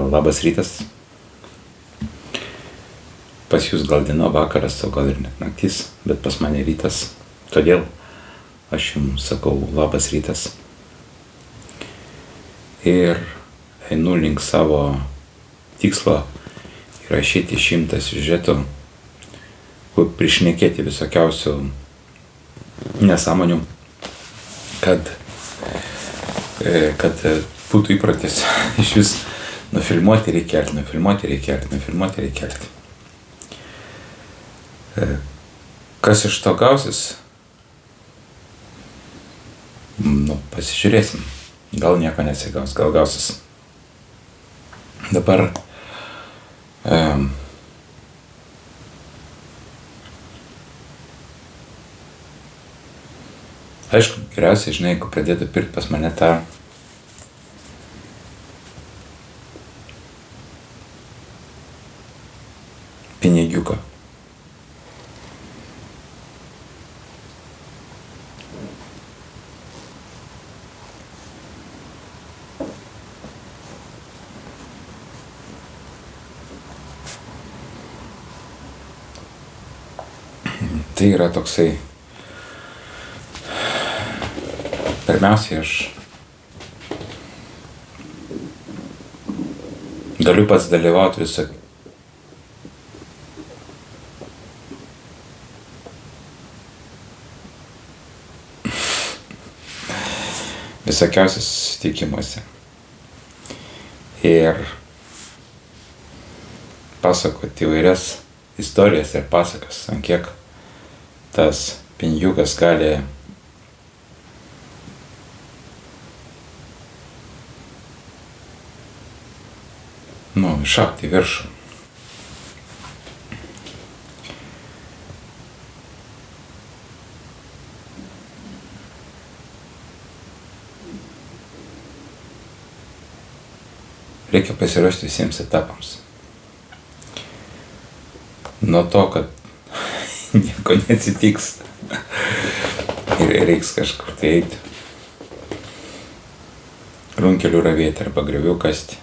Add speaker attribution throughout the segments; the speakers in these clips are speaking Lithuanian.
Speaker 1: Labas rytas. Pas jūs gal diena, vakaras, o gal ir net naktis, bet pas mane rytas. Todėl aš jums sakau labas rytas. Ir einu link savo tikslo įrašyti 100 siužetų, kur prišnekėti visokiausių nesąmonių, kad būtų įpratis iš vis nufilmuoti reikia. Kas iš to gausis? Pasižiūrėsim. Gal nieko nesigaus, gal gausis. Dabar aišku, geriausiai, žinai, jeigu pradėtų pirkti pas mane tą pinigiuką. Tai yra toksai, pirmiausiai aš galiu pats dalyvauti visokiausiuose susitikimuose ir pasakoti įvairias istorijas ir pasakas, ant kiek tas pinigiukas gali išaugti į viršų. Reikia pasiruošti visiems etapams. Nuo to, kad nieko neatsitiks ir reiks kažkur tai eiti, runkelių ravėti arba griovių kasti.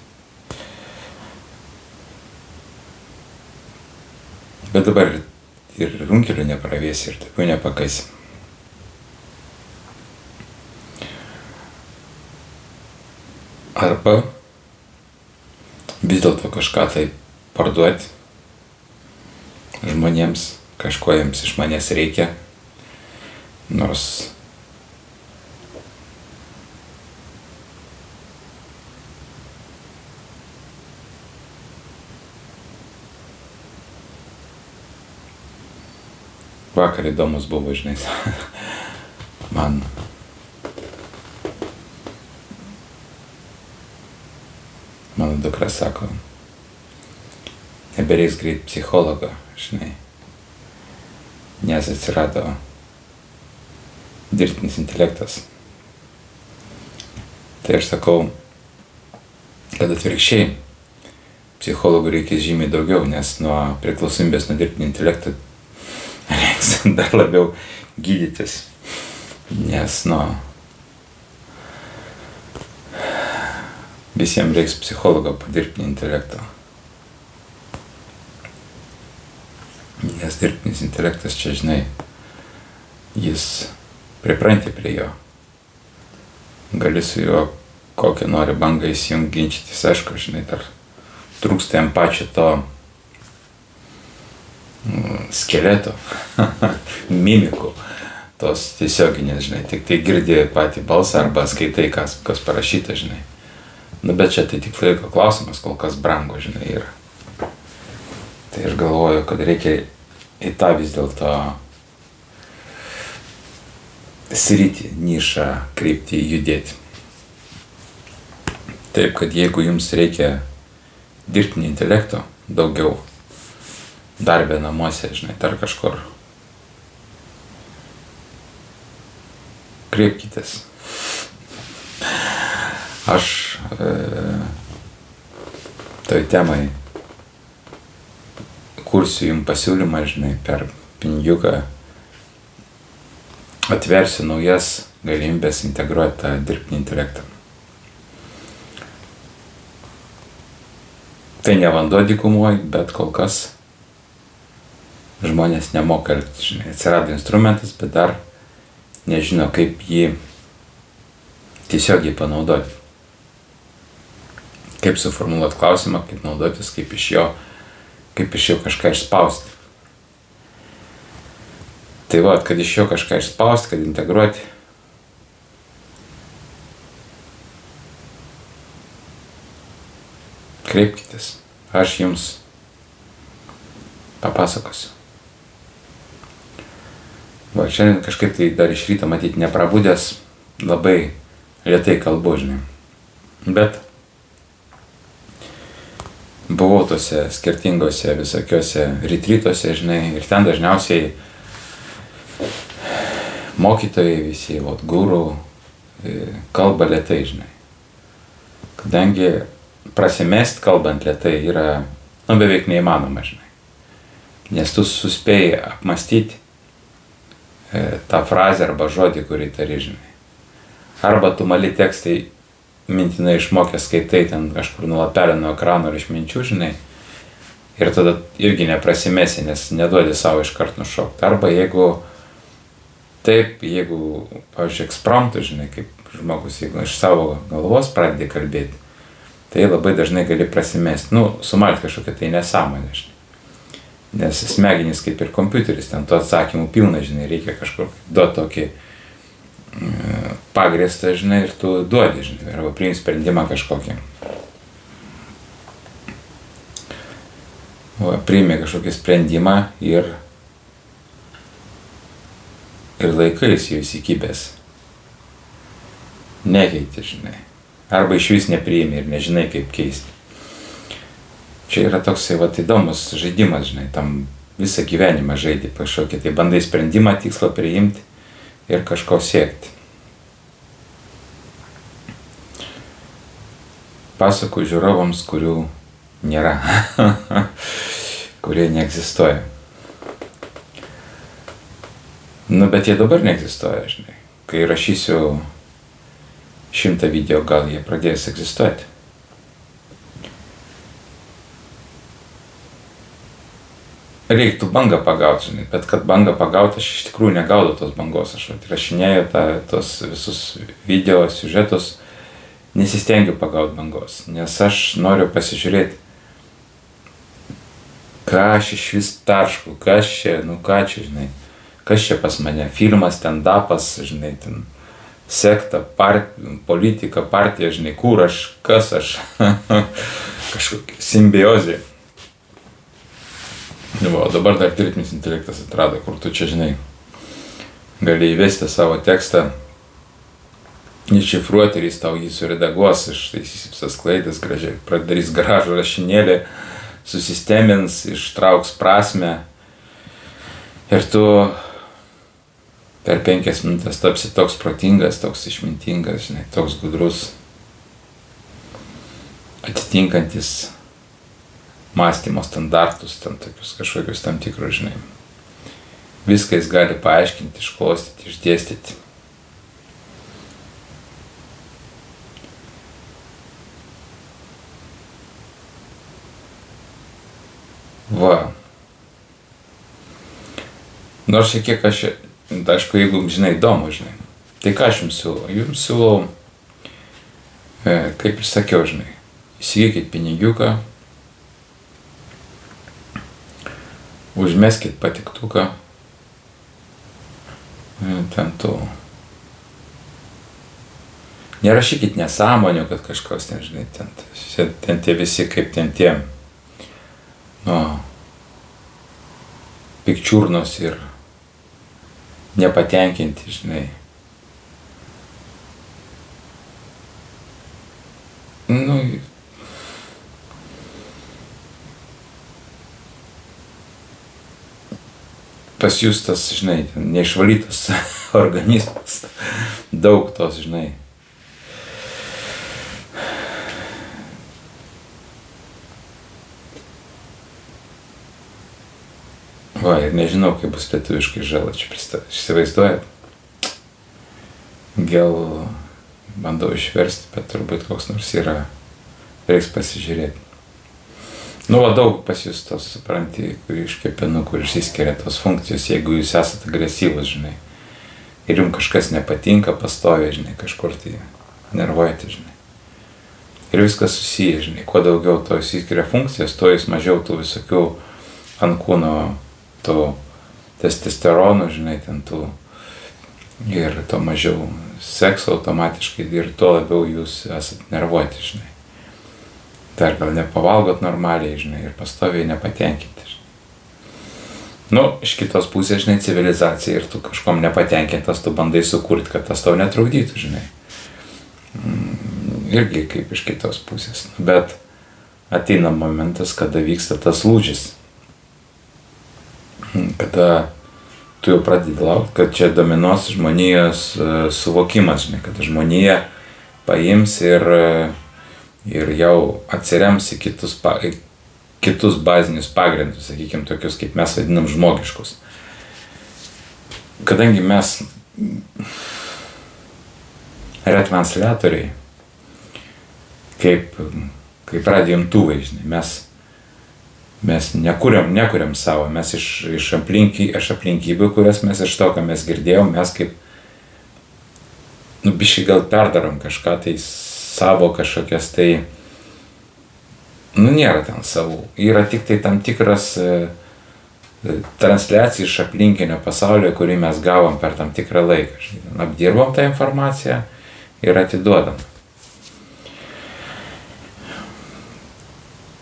Speaker 1: Bet dabar ir runkelių nepravėsi ir tokių nepakasi. Arba vis dėlto kažką tai parduoti žmonėms, kažko jiems iš manęs reikia, nors vakar įdomus buvo, žinai, mano dukra sako, nebereiks greit psichologo, žinai, nes atsirado dirbtinis intelektas. Tai aš sakau, kad atvirkščiai psichologų reikės žymiai daugiau, nes nuo priklausomybės nuo dirbtinio intelekto reiks dar labiau gydytis, nes visiems reiks psichologo po dirbtinio intelekto. Nes dirbtinis intelektas čia, žinai, jis pripranti prie jo. Gali su juo kokią nori bangą įsijungti, ginčytis, aišku, žinai, dar trūksta jam pačio to skeleto, mimikų, tos tiesioginės, žinai, tik tai girdi patį balsą arba skaitai, kas parašyta, žinai. Bet čia tai tik laiko klausimas, kol kas brango, žinai, yra. Tai aš galvoju, kad reikia į tą vis dėlto sritį, nišą kryptį judėti. Taip, kad jeigu jums reikia dirbtinio intelekto daugiau, darbė namuose, žinai, dar kažkur, kreipkitės. Aš toj temai kursiu jums pasiūlymą, žinai, per pinigiuką atversiu naujas galimybės integruoti tą dirbtinį intelektą. Tai ne vanduo dykumoje, bet kol kas žmonės nemoka elgtis, žinai. Atsirado instrumentas, bet dar nežino, kaip jį tiesiogiai panaudoti. Kaip suformuluoti klausimą, kaip naudotis, kaip iš jo kažką išspausti. Tai va, kad iš jo kažką išspausti, kad integruoti. Kreipkitės, aš jums papasakosiu. Va, šiandien kažkaip tai dar iš ryto matyti neprabudęs, labai lėtai kalbu, žinai. Bet buvau tose skirtingose visokiose retrytuose, žinai, ir ten dažniausiai mokytojai visi, guru, kalba lėtai, žinai. Kadangi prasimest kalbant lėtai yra, beveik neįmanoma, žinai. Nes tu suspėjai apmastyti tą frazę arba žodį, kurį tari, žinai. Arba tu mali tekstai mintinai išmokęs skaitai ten kažkur nuo lapelio, nuo ekrano ar iš minčių, žinai. Ir tada irgi neprasimesi, nes neduodi savo iškart nušokti. Arba jeigu, pavyzdžiui, ekspromptu, žinai, kaip žmogus, jeigu iš savo galvos pradedi kalbėti, tai labai dažnai gali prasimesti. Sumalti kažkokią tai nesąmonę, žinai. Nes smegenys kaip ir kompiuteris, ten tų atsakymų pilna, žinai, reikia kažkur duoti tokį pagrįstą, žinai, ir tu duodi, žinai, arba priimi sprendimą kažkokį. Priimi kažkokį sprendimą ir laikais jau įsikibęs. Nekeiti, žinai. Arba iš vis nepriimi ir nežinai, kaip keisti. Čia yra toksai įdomus žaidimas, žinai, tam visą gyvenimą žaidži kažkokį, tai bandai sprendimą, tikslą priimti ir kažko siekti. Pasakoju žiūrovams, kurių nėra, kurie neegzistuoja. Bet jie dabar neegzistuoja, žinai. Kai rašysiu 100 video, gal jie pradės egzistuoti. Reiktų bangą pagauti, žinai, bet kad bangą pagauti, aš iš tikrųjų negaudau tos bangos. Aš rašinėju tos visus video siužetus, nesistengiu pagauti bangos, nes aš noriu pasižiūrėti, ką aš iš vis taršku, kas čia, žinai, kas čia pas mane, filmas, stand-upas, žinai, ten sekta, politika, partija, žinai, kur aš, kas aš, kažkokia simbiozė. O dabar dar dirbtinis intelektas atrado, kur tu čia, žinai, gali įvesti savo tekstą, iššifruoti ir jis tau jį suredaguos, ištaisys visas klaidas, gražiai padarys gražų rašinėlį, susistemins, ištrauks prasmę ir tu per 5 minutės tapsi toks protingas, toks išmintingas, žinai, toks gudrus, atitinkantis mąstymo standartus, tam tokius kažkokius tam tikrus, žinai. Viską jis gali paaiškinti, išklostyti, išdėstyti. Va. Nors šiek tiek aišku, jeigu, žinai, įdomu, žinai. Tai ką aš jums siūlau? Jums siūlau, kaip ir sakiau, žinai, įsigykit pinigiuką, užmeskit patiktuką, ten nerašykit nesąmonių, kad kažkas, žinai, ten tie visi, kaip ten tie, pikčiurnos ir nepatenkinti, žinai. Pas jūs tas, žinai, neišvalytas organizmas, daug tos, žinai. Va, ir nežinau, kaip bus lietuviškai žala, čia įsivaizduojat. Gal bandau išversti, bet turbūt koks nors yra, reiks pasižiūrėti. Nu, va daug pas jūs tos, supranti, kur iš kepenų, kur išsiskiria tos funkcijos, jeigu jūs esate agresyvus, žinai. Ir jums kažkas nepatinka, pastoviai, žinai, kažkur tai nervuojate, žinai. Ir viskas susiję, žinai, kuo daugiau to įsiskiria funkcijas, tuo jūs mažiau tų visokių ant kūno tų testosteronų, žinai, ten tų ir to mažiau sekso automatiškai ir tuo labiau jūs esat nervuoti, žinai. Dar gal nepavalgot normaliai, žinai, ir pastoviai nepatenkinti, žinai. Nu, iš kitos pusės, žinai, civilizacija ir tu kažkom nepatenkintas, tu bandai sukurti, kad tas tau netrukdytų, žinai. Irgi kaip iš kitos pusės. Bet ateina momentas, kada vyksta tas lūžis. Kada tu jau pradedi laukti, kad čia dominuos žmonijos suvokimas, žinai, kad žmonija paims ir jau atsirems į kitus bazinius pagrindus, sakykime, tokius, kaip mes vadinam, žmogiškus. Kadangi mes retransliatoriai, kaip radijo imtuvai, žinai, mes nekuriam savo, mes iš aplinkybių, kurias mes iš to, ką mes girdėjom, mes kaip, biškai gal perdarom kažką tai savo kažkokias tai, nėra ten savų, yra tik tai tam tikras transliacija iš aplinkinio pasaulio, kurį mes gavom per tam tikrą laiką, žinai, apdirbom tą informaciją ir atiduodam.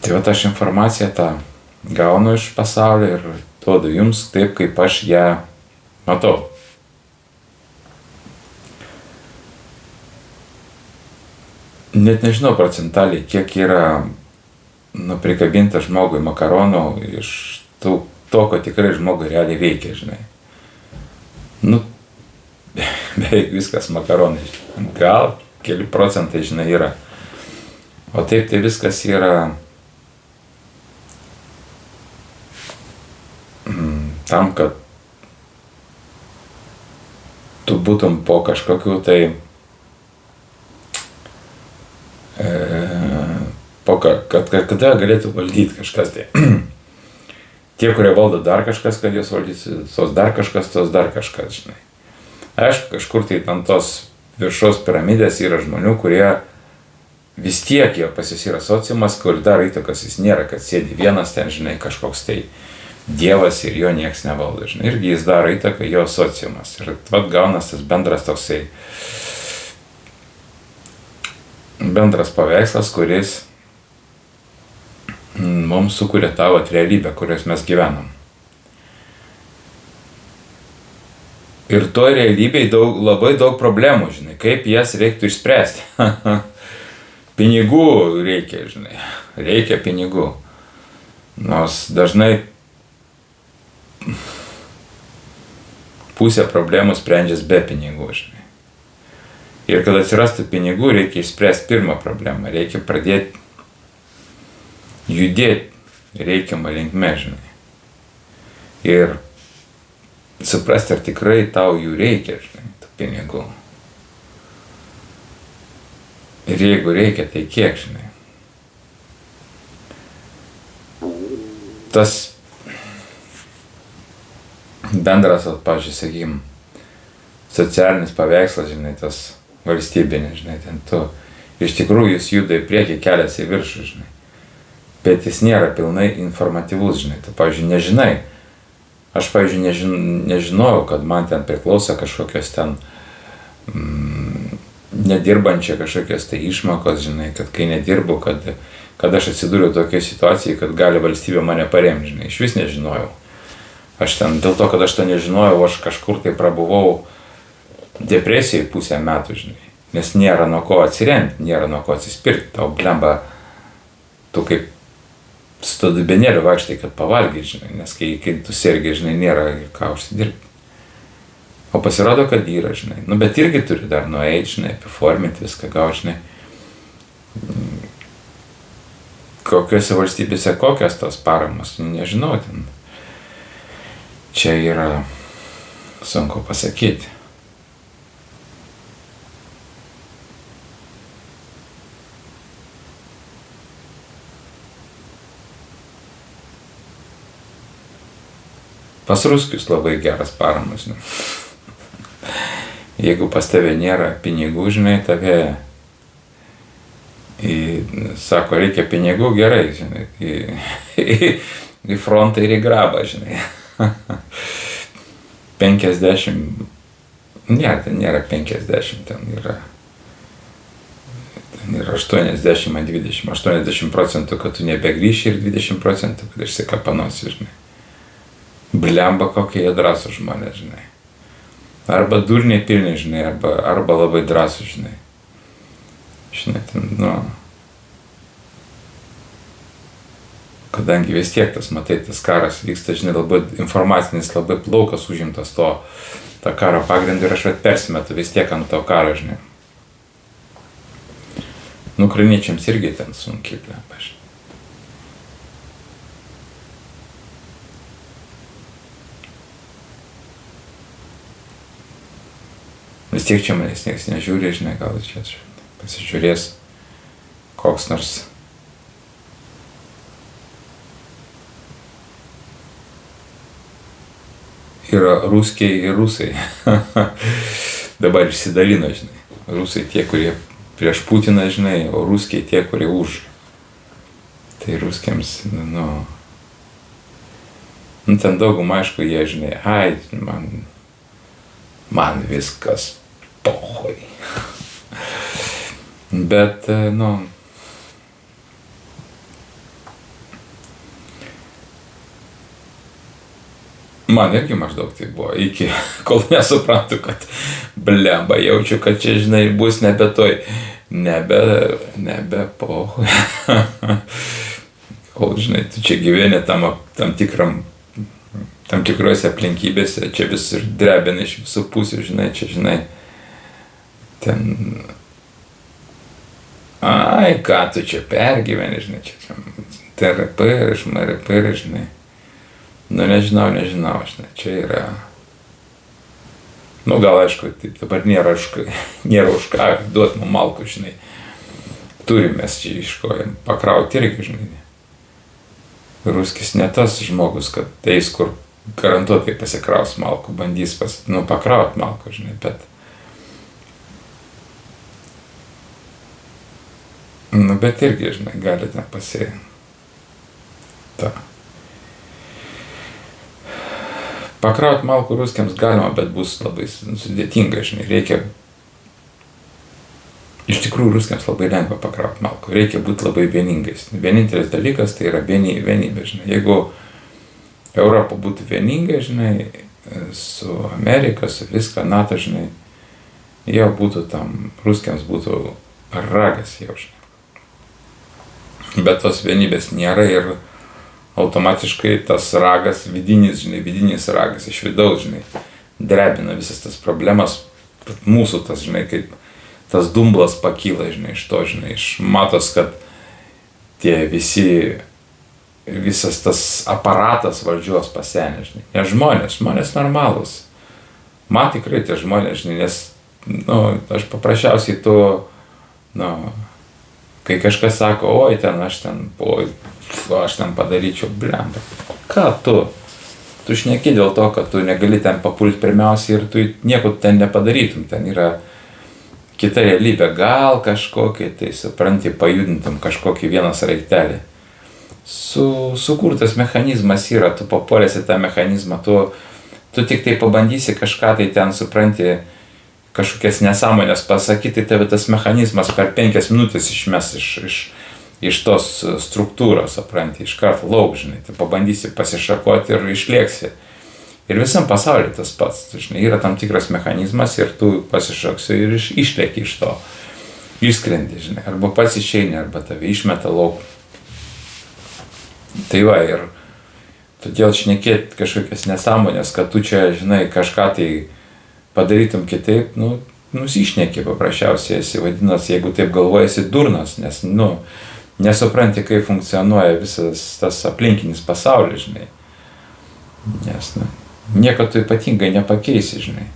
Speaker 1: Tai vat aš informaciją tą gaunu iš pasaulio ir duodu jums taip, kaip aš ją matau. Net nežinau procentaliai, kiek yra prikabinta žmogui makaronų iš to, ko tikrai žmogui realiai veikia, žinai. Beveik viskas makaronai, gal keli procentai, žinai, yra. O taip tai viskas yra tam, kad tu būtum po kažkokiu tai kada galėtų valdyti kažkas tai. Tie, kurie valdo dar kažkas, kad jos valdysi, tos dar kažkas, žinai. Aišku, kažkur tai ant tos viršaus piramidės yra žmonių, kurie vis tiek jie pas jis yra sociumas, kur dar įtakos jis nėra, kad sėdi vienas ten, žinai, kažkoks tai dievas ir jo nieks nevaldo, žinai. Irgi jis daro įtaką jo sociumas. Ir vat gaunas tas bendras toksai bendras paveikslas, kuris mums sukuria tą realybę, kurios mes gyvenam. Ir to realybėj labai daug problemų, žinai, kaip jas reiktų išspręsti. Pinigų reikia, žinai, reikia pinigų. Nors dažnai pusė problemų sprendžias be pinigų, žinai. Ir kad atsirastų pinigų, reikia išspręsti pirmą problemą, reikia pradėti judėti reikiamą linkme, žinai. Ir suprasti, ar tikrai tau jų reikia, žinai, tų pinigų. Ir jeigu reikia, tai kiek, žinai. Tas bendras, pavyzdžiui, sakykim, socialinis paveikslas, žinai, tas valstybinis, žinai, ten tu, iš tikrųjų jis juda į priekį, kelias į viršų, žinai. Bet jis nėra pilnai informatyvus, žinai, tu, pavyzdžiui, nežinai. Aš, pavyzdžiui, nežinojau, kad man ten priklauso kažkokios ten nedirbančia kažkokios tai išmokos, žinai, kad kai nedirbu, kad aš atsidūriau tokioje situacijoje, kad gali valstybė mane paremti, žinai, iš vis nežinojau. Aš ten, dėl to, kad aš to nežinojau, aš kažkur tai prabuvau depresijai pusę metų, žinai, nes nėra nuo ko atsiremti, nėra nuo ko atsispirti, tau blemba, tu kaip su to dubenėliu vaikštai, kad pavalgyt, žinai, nes kai tu sergi, žinai, nėra ką užsidirbti. O pasirodo, kad yra, žinai, bet irgi turi dar nueiti, žinai, performinti viską, gauti, žinai. Kokiose valstybėse kokios tos paramos, nežinau, ten. Čia yra sunku pasakyti. Pas ruskius labai geras paramas, žinai. Jeigu pas tave nėra pinigų, žinai, sako, reikia pinigų, gerai, žinai, į frontą ir į grabą, žinai. 50, ne, ten nėra 50, ten yra 80-20, 80%, kad tu nebegrįši ir 20%, kad išsikapanosi, žinai. Blemba, kokie jie drąsūs žmonės, žinai. Arba durniai pilni, žinai, arba labai drąsūs, žinai. Žinai, ten, kadangi vis tiek tas, matai, tas karas vyksta, žinai, labai informacinis, labai laukas užimtas to karo pagrindu ir aš persimetu vis tiek ant to karo, žinai. Ukrainiečiams irgi ten sunkiai, blemba, žinai. Vis tiek čia manęs niekas nežiūri, žinai, gal čia pasižiūrės koks nors yra ruskiai ir rusai. Dabar išsidalino, žinai. Rusai tie, kurie prieš Putiną, žinai, o ruskiai tie, kurie už. Tai ruskiams, ten daugumą, aišku, jie, žinai, man viskas pohoj. Bet, man irgi maždaug tai buvo, iki kol nesuprantu, kad blemba, jaučiu, kad čia, žinai, bus nebe pohoj. Kol, žinai, tu čia gyveni tam tikrose aplinkybėse, čia vis ir drebina iš visų pusių, žinai, čia, žinai, ten, ką tu čia pergyveni, žinai, čia TRP ir MRP, žinai. Nežinau, žinai, čia yra, gal aišku, taip dabar nėra už ką duot mums malkų, žinai. Turim mes čia iš ko pakrauti irgi, žinai. Ruskis ne tas žmogus, kad eis, kur garantuotai pasikraus malkų, bandys pakraut malkų, žinai, bet irgi, žinai, gali ten pakraut malkų ruskiams galima, bet bus labai sudėtinga, žinai, reikia, iš tikrųjų ruskiams labai lengva pakraut malkų, reikia būti labai vieningais. Vienintelis dalykas tai yra vienybė, žinai, jeigu Europa būtų vieninga, žinai, su Amerika, su viską, NATO, žinai, jau būtų ruskiams būtų ragas jau, žinai. Bet tos vienybės nėra ir automatiškai tas ragas, vidinis ragas iš vidaus, žinai, drebina visas tas problemas, mūsų tas, žinai, kaip tas dumblas pakyla, žinai, iš to, žinai, matos, kad tie visas tas aparatas valdžios pasenė, žinai, nes žmonės normalūs, man tikrai tie žmonės, žinai, nes, aš paprasčiausiai kai kažkas sako, aš ten padaryčiau, blemba. Ką tu? Tu šneki dėl to, kad tu negali ten papulti pirmiausiai ir tu nieko ten nepadarytum. Ten yra kita realybė. Gal kažkokį, tai supranti, pajudintum kažkokį vieną sraigtelį. Sukurtas mechanizmas yra, tu papuolęs į tą mechanizmą, tu tik tai pabandysi kažką tai ten, supranti, kažkokias nesąmonės pasakyti, tai tave tas mechanizmas per 5 minutės išmes iš tos struktūros, supranti, iš karto lauk, žinai, tai pabandysi pasišakoti ir išlėksi. Ir visam pasaulyje tas pats, žinai, yra tam tikras mechanizmas ir tu pasišaksi ir išlėki iš to, išskrendi, žinai, arba pats išeini, arba tave išmeta lauk. Tai va, ir todėl šnekėti kažkokias nesąmonės, kad tu čia, žinai, kažką tai padarytum kitaip, nusišneki paprasčiausiai, esi vadinasi, jeigu taip galvoji, esi durnas, nes, nesupranti, kaip funkcionuoja visas tas aplinkinis pasaulis, žinai. Nes, nieko tu ypatingai nepakeisi, žinai.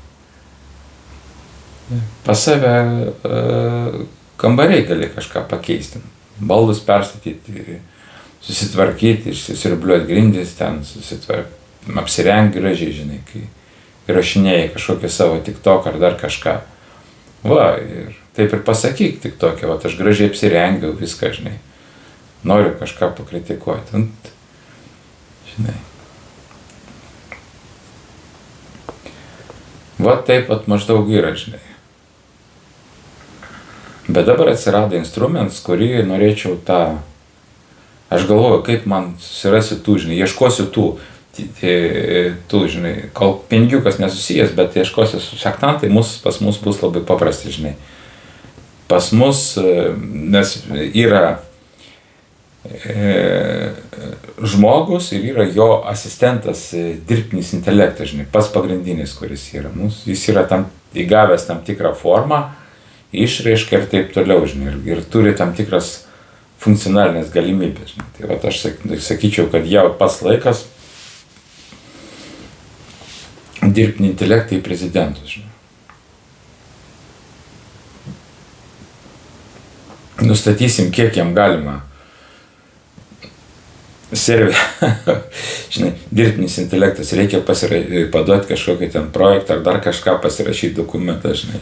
Speaker 1: Pas save kambariai gali kažką pakeisti, baldus perstatyti, susitvarkyti, susirbliuoti grindis ten, apsirengi gražiai, žinai, kai įrašinėjai kažkokį savo TikTok ar dar kažką. Va, ir taip ir pasakyk TikTok'e, va, aš gražiai apsirengiau, viską, žinai. Noriu kažką pakritikuoti. Žinai. Va taip pat maždaug yra, žinai. Bet dabar atsirado instrumentas, kurį norėčiau aš galvoju, kaip man susirasiu tų, žinai, ieškosiu tų, žinai, kol penkiukas nesusijęs, bet ieškosiu su sektantai, pas mus bus labai paprasti, žinai. Pas mus, nes yra žmogus ir yra jo asistentas dirbtinis intelektas, žinai, pats pagrindinis, kuris yra. Jis yra įgavęs tam tikrą formą, išraišką ir taip toliau, žinai, ir turi tam tikras funkcionalinės galimybės, žinai. Tai va, aš sakyčiau, kad jau pats laikas dirbtinį intelektą į prezidentus, žinai. Nustatysim, kiek jam galima žinai, dirbtinis intelektas, reikia paduoti kažkokį ten projektą ar dar kažką, pasirašyti dokumentą, žinai,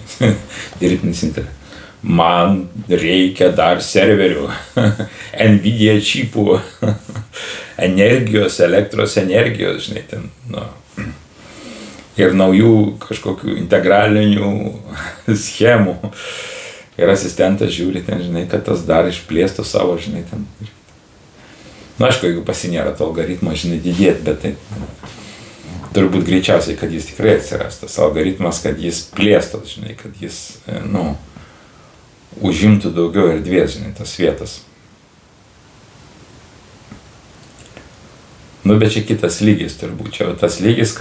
Speaker 1: dirbtinis intelektas. Man reikia dar serverių, Nvidia čipų, energijos, elektros energijos, žinai, ten, ir naujų kažkokių integralinių schemų. Ir asistentas žiūri ten, žinai, kad tas dar išplėstų savo, žinai, ten. Aišku, jeigu pasinėra to algoritmo, žinai, didėti, bet tai turbūt greičiausiai, kad jis tikrai atsiras, tas algoritmas, kad jis plėstos, žinai, kad jis, užimtų daugiau erdvės, žinai, tas vietas. Bet čia kitas lygis turbūt, čia tas lygis,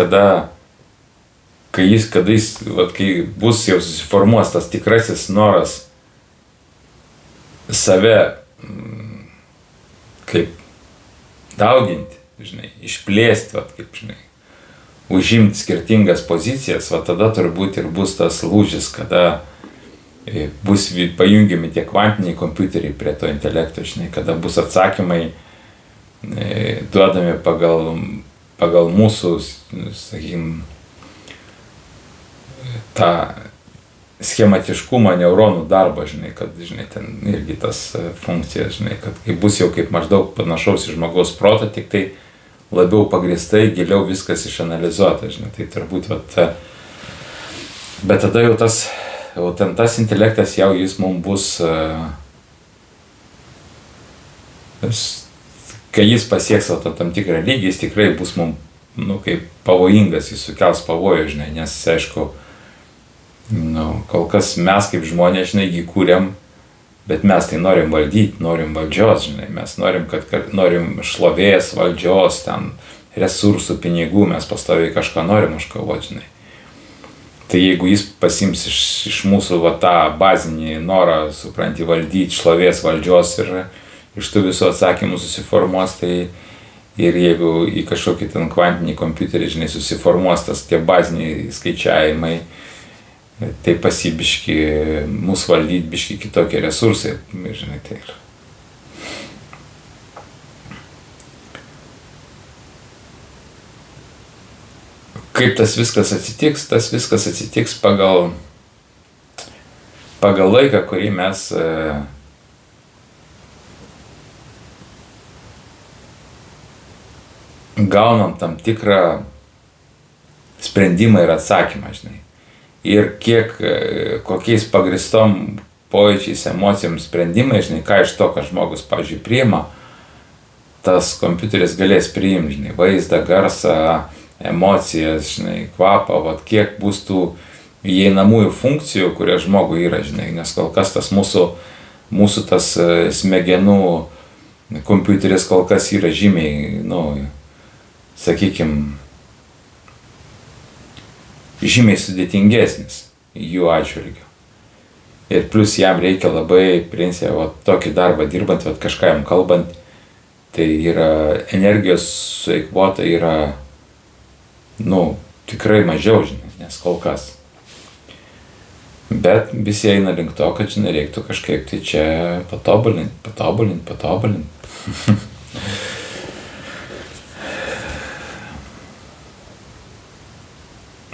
Speaker 1: kai bus jau susiformuos tas tikrasis noras save kaip dauginti, žinai, išplėsti, kaip, žinai, užimti skirtingas pozicijas, tada turbūt ir bus tas lūžis, kada bus pajungiami tie kvantiniai kompiuteriai prie to intelekto, žinai, kada bus atsakymai duodami pagal mūsų, sakykim, tą schematiškumą neuronų darbą, žinai, kad, žinai, ten irgi tas funkcijas, žinai, kad kai bus jau kaip maždaug panašaus į žmogaus protą, tik tai labiau pagristai, giliau viskas išanalizuota, žinai, tai turbūt, bet tada jau tas intelektas jau jis mums bus, kai jis pasieks tam tikrą lygį, jis tikrai bus mums, kaip pavojingas, jis sukels pavojų, žinai, nes, aišku, kol kas mes kaip žmonės, žinai, jį kūrėm, bet mes tai norim valdyti, norim valdžios, žinai, mes norim šlovės, valdžios, ten, resursų, pinigų, mes pastoviai kažką norim užkovoti, žinai. Tai jeigu jis pasims iš mūsų tą bazinį norą, supranti, valdyti, šlovės, valdžios ir iš tų visų atsakymų susiformuos, tai ir jeigu į kažkokį ten kvantinį kompiuterį, žinai, susiformuos tie baziniai skaičiavimai, tai pasibiški mūsų valdyti biški kitokie resursai, žinai, tai yra. Kaip tas viskas atsitiks pagal laiką, kurį mes gaunam tam tikrą sprendimą ir atsakymą, žinai. Ir kokiais pagristom pojūčiais, emocijom sprendimai, žinai, ką iš to, kad žmogus, pavyzdžiui, priima, tas kompiuteris galės priimti, žinai, vaizdą, garsą, emocijas, žinai, kvapą, kiek bus tų įeinamųjų funkcijų, kurie žmogui yra, žinai, nes kol kas tas mūsų tas smegenų kompiuteris kol kas yra žymiai, sakykime, žymiai sudėtingesnis jų atžvilgiu. Ir plus jam reikia labai, principė, tokį darbą dirbant, kažką jam kalbant, tai yra energijos sueikvota yra, tikrai mažiau, žinai, nes kol kas. Bet visi eina link to, kad, žinai, reiktų kažkaip tai čia patobulinti.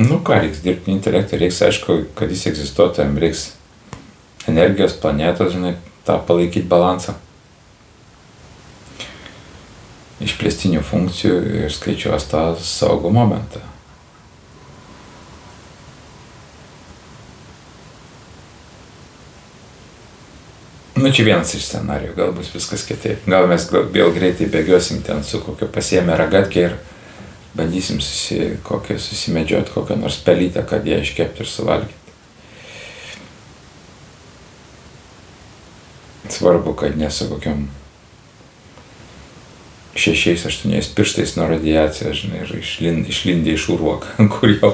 Speaker 1: Nu ką, reiks dirbtinį intelektą, reiks aišku, kad jis egzistuotų, jam reiks energijos, planetos, žinai, tą palaikyti balansą. Išplėstinių funkcijų ir skaičiuos tą saugo momentą. Nu, čia vienas iš scenarijų, gal bus viskas kitaip. Gal mes vėl greitai bėgiosim ten su kokio pasiėmę ragatkę ir bandysim susimedžioti kokią nors pelytę, kad ją iškepti ir suvalgyti. Svarbu, kad ne su kokiam 6-8 pirštais nuo radiacijos, žinai, ir išlindė iš urvo, kur jau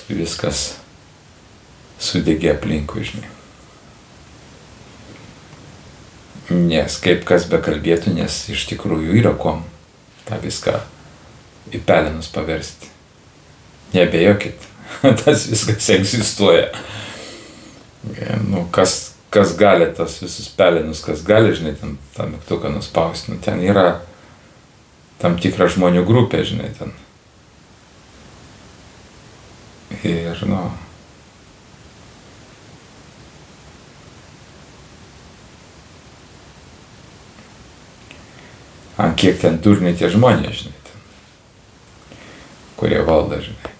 Speaker 1: viskas sudegė aplinkui, žinai. Nes kaip kas bekalbėtų, nes iš tikrųjų yra kuom tą viską į pelenus paversti. Nebejokit, tas viskas egzistuoja. Nu, kas gali tas visus pelenus, kas gali, žinai, ten tą mygtuką nuspausti, nu, ten yra tam tikra žmonių grupė, žinai, ten. Ir, nu, ant kiek ten durniai tie žmonės, žinai, ten, kurie valdo, žinai.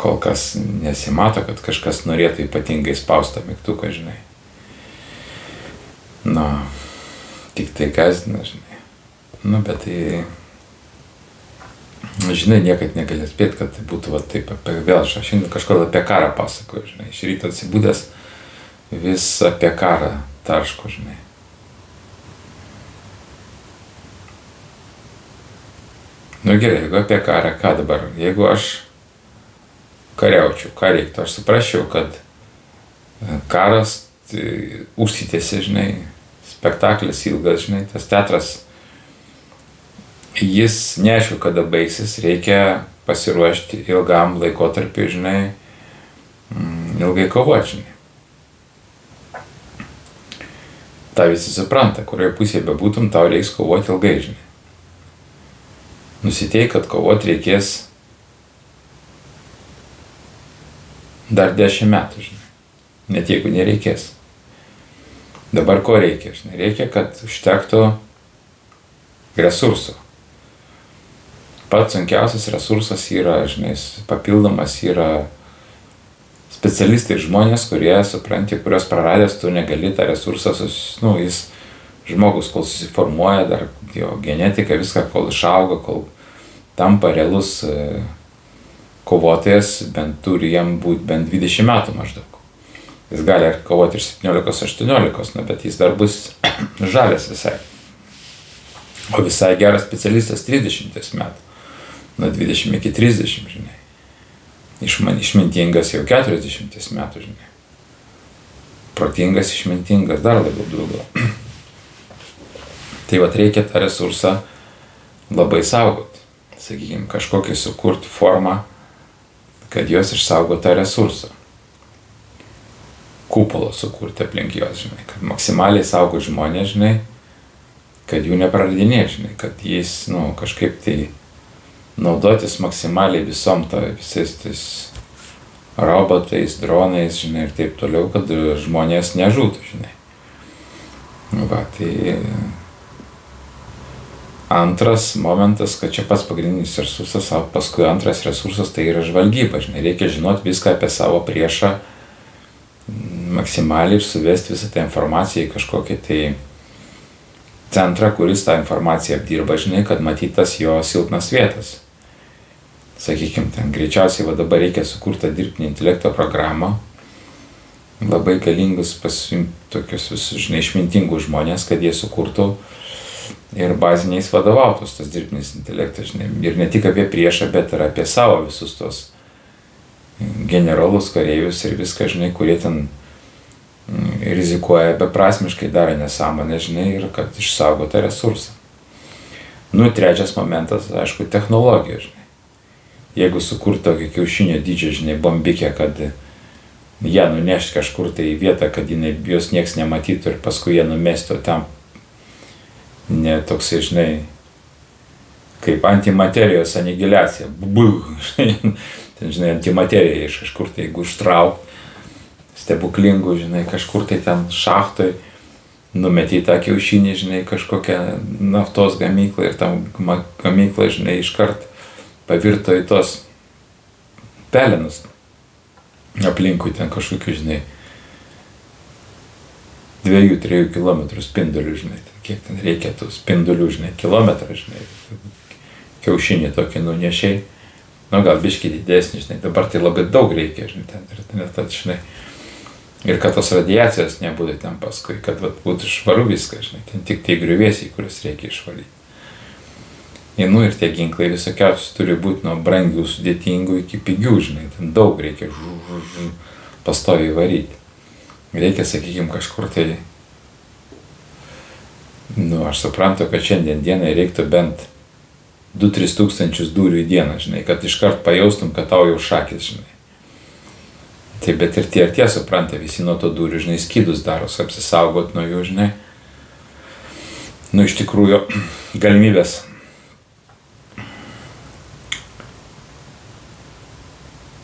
Speaker 1: Kol kas nesimato, kad kažkas norėtų ypatingai spaustą mygtuką, žinai. Nu, tik tai gąsdina, žinai. Nu, bet tai, žinai, niekad negali spėti, kad tai būtų va taip, vėl aš šiandien kažkodėl apie karą pasakoju, žinai. Iš ryto atsibūdęs vis apie karą tarško, žinai. Nu gerai, jeigu apie karą, ką dabar? Jeigu aš kariaučiau, ką reiktų? Aš suprasčiau, kad karas užsitęsė, žinai, spektaklis ilgas, žinai, tas teatras, jis neaišku, kada baigsis, reikia pasiruošti ilgam laikotarpiu, žinai, ilgai kovoti, žinai. Ta visi supranta, kurioje pusėje bebūtum, tau reiks kovoti ilgai, žinai. Nusiteik, kad kovoti reikės dar 10 metų, žinai. Net jeigu nereikės. Dabar ko reikia, žinai? Reikia, kad užtektų resursų. Pats sunkiausias resursas yra, žinai, papildomas yra specialistai ir žmonės, kurie supranti, kurios praradęs tu negali tą resursą, nu, jis žmogus, kol susiformuoja, dar jo genetika, viską, kol išauga, kol tampa realus kovotojas, bent turi jam būti bent 20 metų maždaug. Jis gali kovoti ir 17-18, nu, bet jis dar bus žalias visai. O visai geras specialistas 30 metų. Nuo 20 iki 30, žinai. Išmintingas jau 40 metų, žinai. Protingas, išmintingas dar labiau daugiau. Tai vat reikia tą resursą labai saugoti. Sakykime, kažkokį sukurti formą, kad jos išsaugo tą resursą. Kupolo sukurti aplink jos, žinai, kad maksimaliai saugo žmonės, žinai, kad jų nepraradinė, žinai, kad jis, nu, kažkaip tai naudotis maksimaliai visais tais robotais, dronais, žinai, ir taip toliau, kad žmonės nežūtų, žinai. Va, tai antras momentas, kad čia pats pagrindinis resursas, o paskui antras resursas tai yra žvalgyba, žinai, reikia žinoti viską apie savo priešą maksimaliai ir suvesti visą tą informaciją į kažkokį tai centrą, kuris tą informaciją apdirba, žinai, kad matytas jo silpnas vietas. Sakykime, ten greičiausiai va dabar reikia sukurti dirbtinį intelekto programą, labai galingus tokius visus, žinai, išmintingus žmonės, kad jie sukurtų ir baziniais vadovautus tas dirbtinis intelektas, žinai, ir ne tik apie priešą, bet ir apie savo visus tos generolus, kareivius ir viską, žinai, kurie ten rizikuoja beprasmiškai, daro nesąmonę, žinai, ir kad išsaugo tą resursą. Nu, trečias momentas, aišku, technologija, žinai. Jeigu sukurti tokį kiaušinio dydžio, žinai, bombikę, kad ją nunešti kažkur tai į vietą, kad jos nieks nematytų ir paskui ją numesti, o tam ne toksai, žinai, kaip antimaterijos anihiliacija, žinai, ten, žinai, antimaterija iš kažkur, tai jeigu užtrauk, stebuklingų, žinai, kažkur tai ten šachtoj, numetė tą kiaušinį, žinai, kažkokią naftos gamyklą ir tam gamyklą, žinai, iškart pavirto į tos pelenus aplinkui ten kažkokių, žinai, 2-3 kilometrų spindulių, žinai, kiek ten reikia tų spindulių, žinai, kilometrą, žinai, kiaušinį tokį nunešiai, nu gal biškį didesnį, žinai, dabar tai labai daug reikia, žinai, ten, žinai, ir kad tos radiacijos nebūtų ten paskui, kad vat, būtų švaru viskas, žinai, ten tik tie griuvėsiai, kuriuos reikia išvalyti. Nu ir tie ginklai visokiausius turi būti nuo brangių, sudėtingų iki pigių, žinai, ten daug reikia pastoviai varyti. Reikia, sakykime, kažkur tai, nu aš suprantu, kad šiandien dienai reiktų bent 2-3 tūkstančius dūrių į dieną, žinai, kad iškart pajaustum, kad tau jau šakis, žinai. Tai bet ir tie supranta, visi nuo to dūrių, žinai, skydus daros, apsisaugot nuo jų, žinai. Nu iš tikrųjų, galimybės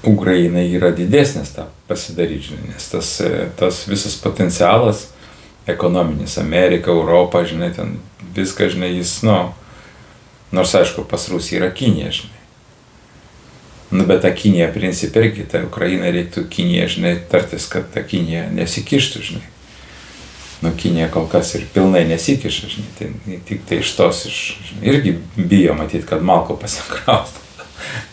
Speaker 1: Ukrainai yra didesnis tą pasidaryti, žinai, nes tas visas potencialas ekonominis, Amerika, Europa, žinai, ten viską, žinai, jis, nu, nors aišku, pas Rusiją yra Kinija, žinai. Nu, bet ta Kinija, princip, irgi, tai Ukrainai reiktų Kinija, žinai, tartis, kad ta Kinija nesikištų, žinai. Nu, Kinija kol kas ir pilnai nesikiša, žinai, tai tik tai iš tos, žinai, irgi bijo matyti, kad malko pasikraustų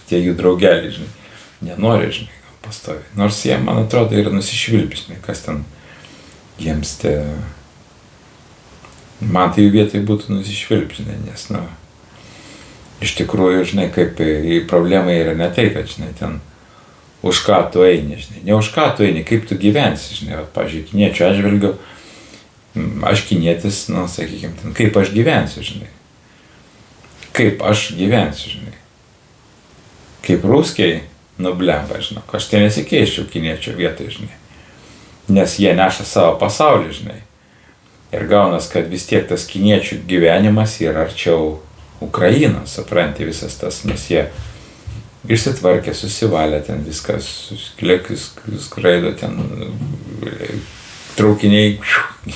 Speaker 1: tie jų draugeliai, žinai. Nenori, žinai, pastoviai. Nors jie, man atrodo, yra nusišvilpę, žinai, kas ten jiems te... Man tai jų vietai būtų nusišvilpę, žinai, nes, nu, iš tikrųjų, žinai, kaip problema yra ne tai, kad, žinai, ten už ką tu eini, žinai, ne už ką tu eini, kaip tu gyvensi, žinai, va, pavyzdžiui, kiniečių atžvilgiu, aš kinietis, nu, sakykime, ten, kaip aš gyvensiu, žinai, kaip aš gyvensiu, žinai, kaip ruskiai, nu blemba, žinok, aš tai nesikeiščiau kiniečio vietoj, žinai, nes jie neša savo pasaulį, žinai, ir gaunas, kad vis tiek tas kiniečių gyvenimas yra arčiau Ukrainos, supranti visas tas, nes jie išsitvarkė, susivalė ten viskas, skraido ten traukiniai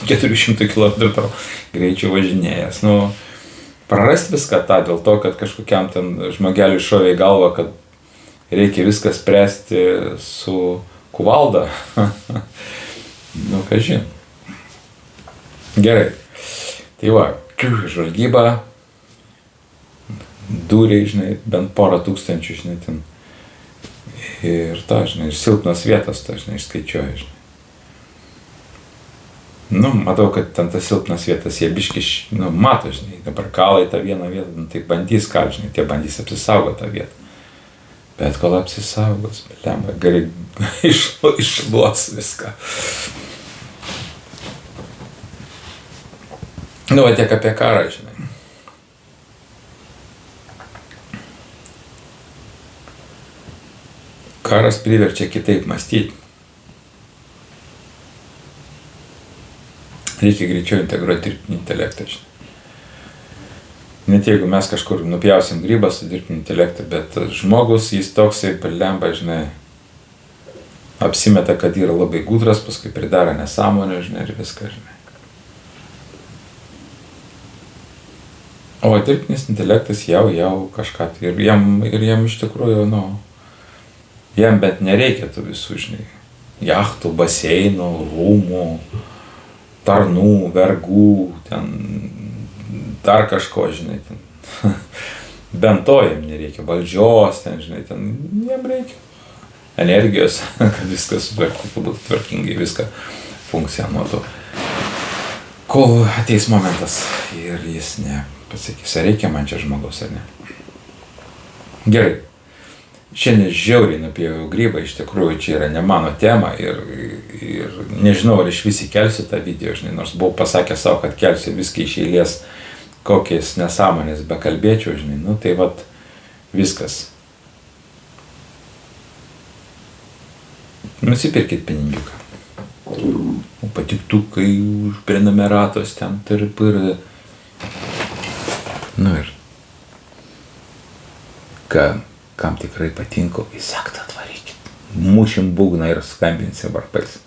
Speaker 1: 400 km greičiau važinėjęs, nu, prarasti viską tą dėl to, kad kažkokiam ten žmogeliui šovė į galvą, kad reikia viską spręsti su kuvalda. Nu, ką žin. Gerai. Tai va, žvalgyba, dūriai, žinai, bent porą tūkstančių, žinai, ten. Ir ta, žinai, ir silpnas vietas, ta, žinai, išskaičiuoja, žinai. Nu, matau, kad ten tas silpnas vietas jie biški, nu, mato, žinai, dabar kalai tą vieną vietą, nu, tai bandys ką, žinai, tie bandys apsisaugoti tą vietą. Bet kol apsisaugos, lemba, gali iššluos viską. Nu, va tiek apie karą, žinai. Karas priverčia kitaip mąstyti. Reikia greičiau integruoti dirbtinį intelektą, žinai. Net jeigu mes kažkur nupjausim grybą su dirbtiniu intelektu, bet žmogus, jis toksai, lemba, žinai, apsimeta, kad yra labai gudras, paskui pridaro nesąmonę, žinai, ir viską, žinai. O dirbtinis intelektas jau kažką, ir jam iš tikrųjų, nu, jam bet nereikia tų visų, žinai, jachtų, baseinų, rūmų, tarnų, vergų, ten, dar kažko, žinai, ten. Bent to jam nereikia, valdžios, ten, žinai, ten, jam reikia energijos, kad viskas sutvarkytų, būtų tvarkingai, viską funkcionuotų. Kol ateis momentas ir jis nepasakys, ar reikia man čia žmogaus, ar ne. Gerai. Šiandien žiauriai nupjaučiau grybą, iš tikrųjų čia yra ne mano tema ir nežinau, ar iš visi kelsiu tą video, žinai, nors buvau pasakęs savo, kad kelsiu viską iš eilės, kokiais nesąmonės bekalbėčiau, žinai, nu tai vat viskas. Nusipirkit pinigiuką. Patiktukai už prenumeratos ten ir. Nu ir ką, kam tikrai patinka, į sektą atvarykit. Mušim būgną ir skambinsim varpais.